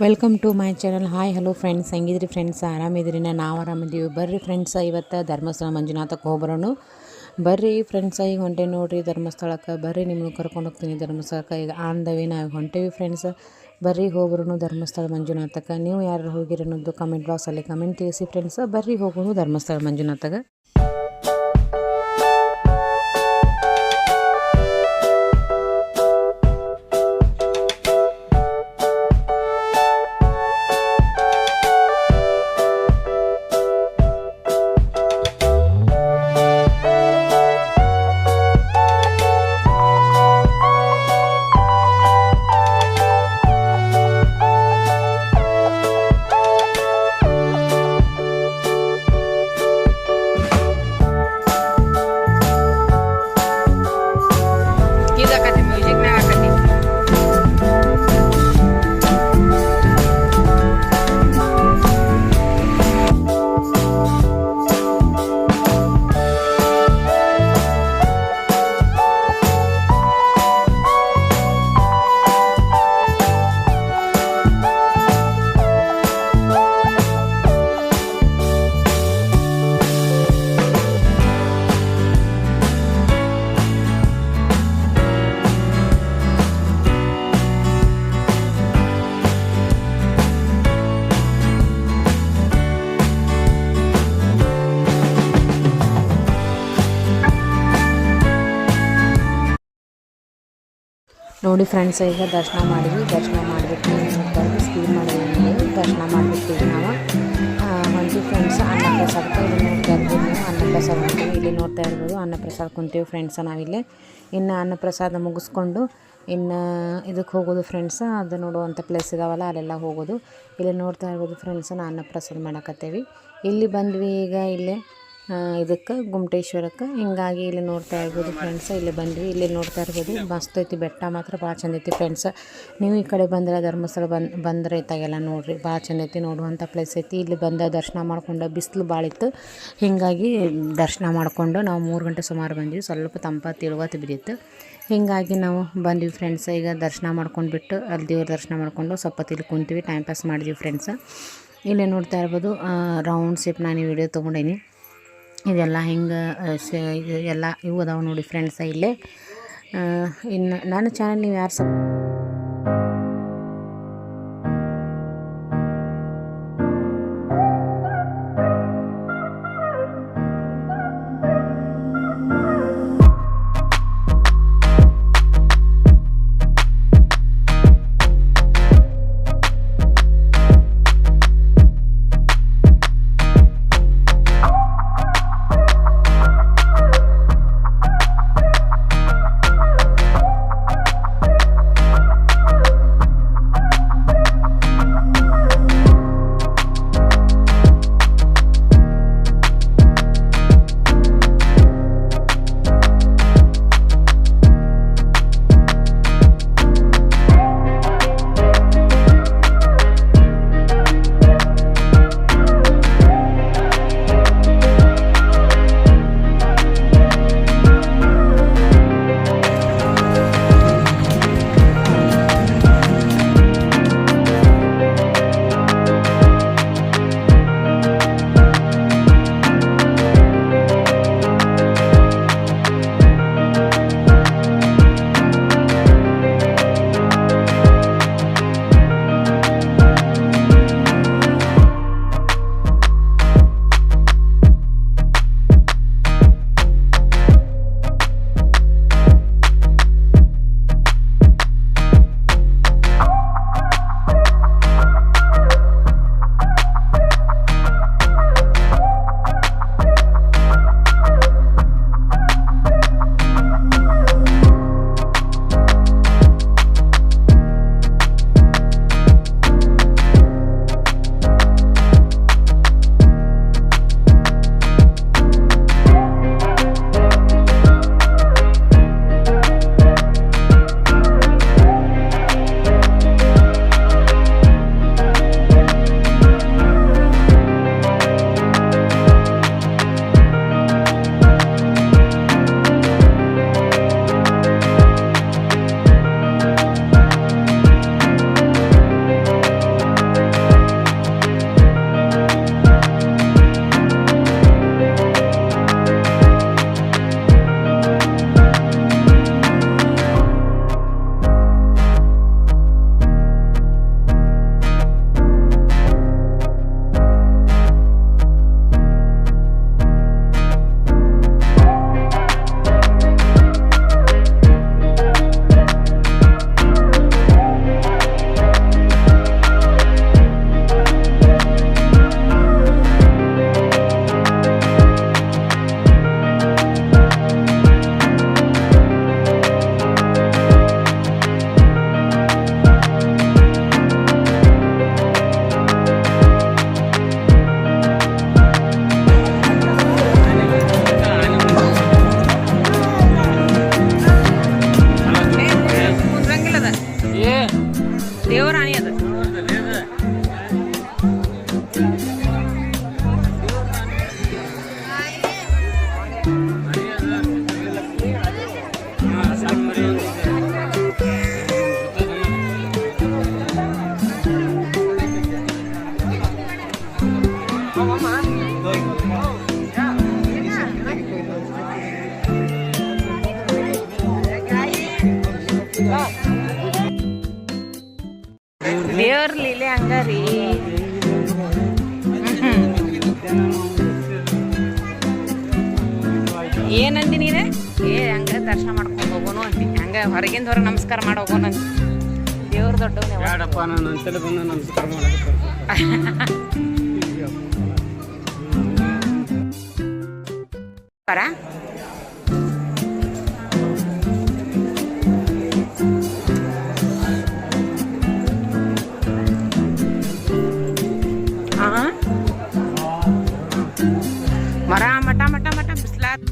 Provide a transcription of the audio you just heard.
Welcome to my channel. Hi hello friends, ಹೆಂಗಿದ್ರಿ friends? ಆರಾಮಿದ್ರಿ? ನಾವು ಆರಾಮಿದ್ದೀವಿ. ಬರ್ರಿ ಫ್ರೆಂಡ್ಸ್, ಇವತ್ತು ಧರ್ಮಸ್ಥಳ ಮಂಜುನಾಥಕ್ಕೆ ಹೋಗ್ಬರೋಣ. ಬರ್ರಿ ಫ್ರೆಂಡ್ಸ್, ಈಗ ಹೊಂಟೆ ನೋಡಿರಿ ಧರ್ಮಸ್ಥಳಕ್ಕೆ. ಬರ್ರಿ ನಿಮ್ಮನ್ನು ಕರ್ಕೊಂಡು ಹೋಗ್ತೀನಿ ಧರ್ಮಸ್ಥಳಕ್ಕೆ. ಈಗ ಆನ್ ದ ವೇ ನಾವು ಹೊಂಟೇವಿ ಫ್ರೆಂಡ್ಸ್. ಬರ್ರಿ ಹೋಗ್ಬರೋಣ ಧರ್ಮಸ್ಥಳ ಮಂಜುನಾಥಕ್ಕೆ. ನೀವು ಯಾರು ಹೋಗಿರಿ ಅನ್ನೋದು ಕಮೆಂಟ್ ಬಾಕ್ಸಲ್ಲಿ ಕಮೆಂಟ್ ತಿಳಿಸಿ ಫ್ರೆಂಡ್ಸ್. ಬರ್ರಿ ಹೋಗೋಣ ಧರ್ಮಸ್ಥಳ ಮಂಜುನಾಥಗೆ. ನೋಡಿ ಫ್ರೆಂಡ್ಸ್, ಈಗ ದರ್ಶನ ಮಾಡಿಬಿಟ್ಟು ಸ್ಕೀಮ್ ಮಾಡಿದ್ವಿ. ದರ್ಶನ ಮಾಡಿಬಿಟ್ಟು ನಾವು ಹೊಂಟೀವಿ ಫ್ರೆಂಡ್ಸ್. ಅನ್ನಪ್ರಸಾದಕ್ಕೆ ಇಲ್ಲಿ ನೋಡ್ತಾ ಇರ್ಬೋದು ನೀವು. ಅನ್ನಪ್ರಸಾದ ಅಂತೀವಿ, ಇಲ್ಲಿ ನೋಡ್ತಾ ಇರ್ಬೋದು. ಅನ್ನಪ್ರಸಾದ ಕುಂತೀವಿ ಫ್ರೆಂಡ್ಸ್ ನಾವಿಲ್ಲಿ. ಇನ್ನು ಅನ್ನಪ್ರಸಾದ ಮುಗಿಸ್ಕೊಂಡು ಇನ್ನು ಇದಕ್ಕೆ ಹೋಗೋದು ಫ್ರೆಂಡ್ಸ್. ಅದು ನೋಡುವಂಥ ಪ್ಲೇಸ್ ಇದಾವಲ್ಲ, ಅಲ್ಲೆಲ್ಲ ಹೋಗೋದು. ಇಲ್ಲಿ ನೋಡ್ತಾ ಇರ್ಬೋದು ಫ್ರೆಂಡ್ಸ್, ನಾವು ಅನ್ನಪ್ರಸಾದ ಮಾಡಕತ್ತೇವಿ. ಇಲ್ಲಿ ಬಂದ್ವಿ ಈಗ ಇಲ್ಲೇ ಇದಕ್ಕೆ ಗುಮ್ಟೇಶ್ವರಕ್ಕೆ. ಹಿಂಗಾಗಿ ಇಲ್ಲಿ ನೋಡ್ತಾ ಇರ್ಬೋದು ಫ್ರೆಂಡ್ಸ್, ಇಲ್ಲಿ ಬಂದ್ವಿ. ಇಲ್ಲಿ ನೋಡ್ತಾ ಇರ್ಬೋದು, ಮಸ್ತ್ ಐತಿ ಬೆಟ್ಟ, ಮಾತ್ರ ಭಾಳ ಚಂದ ಐತಿ ಫ್ರೆಂಡ್ಸ್. ನೀವು ಈ ಕಡೆ ಬಂದರೆ ಧರ್ಮಸ್ಥಳ ಬಂದರೆ ಇತ್ತಾಗೆಲ್ಲ ನೋಡಿರಿ, ಭಾಳ ಚಂದ ಐತಿ, ನೋಡುವಂಥ ಪ್ಲೇಸ್ ಐತಿ. ಇಲ್ಲಿ ಬಂದ ದರ್ಶನ ಮಾಡ್ಕೊಂಡು, ಬಿಸಿಲು ಭಾಳ ಇತ್ತು, ಹೀಗಾಗಿ ದರ್ಶನ ಮಾಡಿಕೊಂಡು ನಾವು 3 ಗಂಟೆ ಸುಮಾರು ಬಂದ್ವಿ. ಸ್ವಲ್ಪ ತಿಳುವತ್ತು ಬಿದ್ದಿತ್ತು, ಹೀಗಾಗಿ ನಾವು ಬಂದ್ವಿ ಫ್ರೆಂಡ್ಸ್. ಈಗ ದರ್ಶನ ಮಾಡ್ಕೊಂಡ್ಬಿಟ್ಟು ಅಲ್ಲಿ ದೇವ್ರ ದರ್ಶನ ಮಾಡಿಕೊಂಡು ಸ್ವಲ್ಪ ಇಲ್ಲಿ ಕುಂತೀವಿ, ಟೈಮ್ ಪಾಸ್ ಮಾಡಿದ್ವಿ ಫ್ರೆಂಡ್ಸ್. ಇಲ್ಲೇ ನೋಡ್ತಾ ಇರ್ಬೋದು ರೌಂಡ್ ಶೇಪ್ ನಾನು ವಿಡಿಯೋ ತೊಗೊಂಡೇನಿ. ಇದೆಲ್ಲ ಹಿಂಗೆ ಎಲ್ಲ ಇವು ಅದಾವೆ ನೋಡಿ ಫ್ರೆಂಡ್ಸ ಇಲ್ಲೇ. ಇನ್ನು ನನ್ನ ಚಾನಲ್ ನೀವು ಯಾರು ದೇವ್ರ ಲೀಲೆ ಹಂಗಾರಿ. ಏನಂದಿ ನೀನು? ಹಂಗ ದರ್ಶನ ಮಾಡ್ಕೊಂಡು ಹೋಗೋನು ಅಂತಿ, ಹಂಗ ಹೊರಗಿಂದ ಹೊರಗೆ ನಮಸ್ಕಾರ ಮಾಡಿ ಹೋಗೋಣ ಅಂತ. ದೇವ್ರ ದೊಡ್ಡವನೇ ನಮಸ್ಕಾರ ಬರ. ಮರ ಮಟ ಮಟ ಮಟ ಬಿಸ್ಲಾತ್.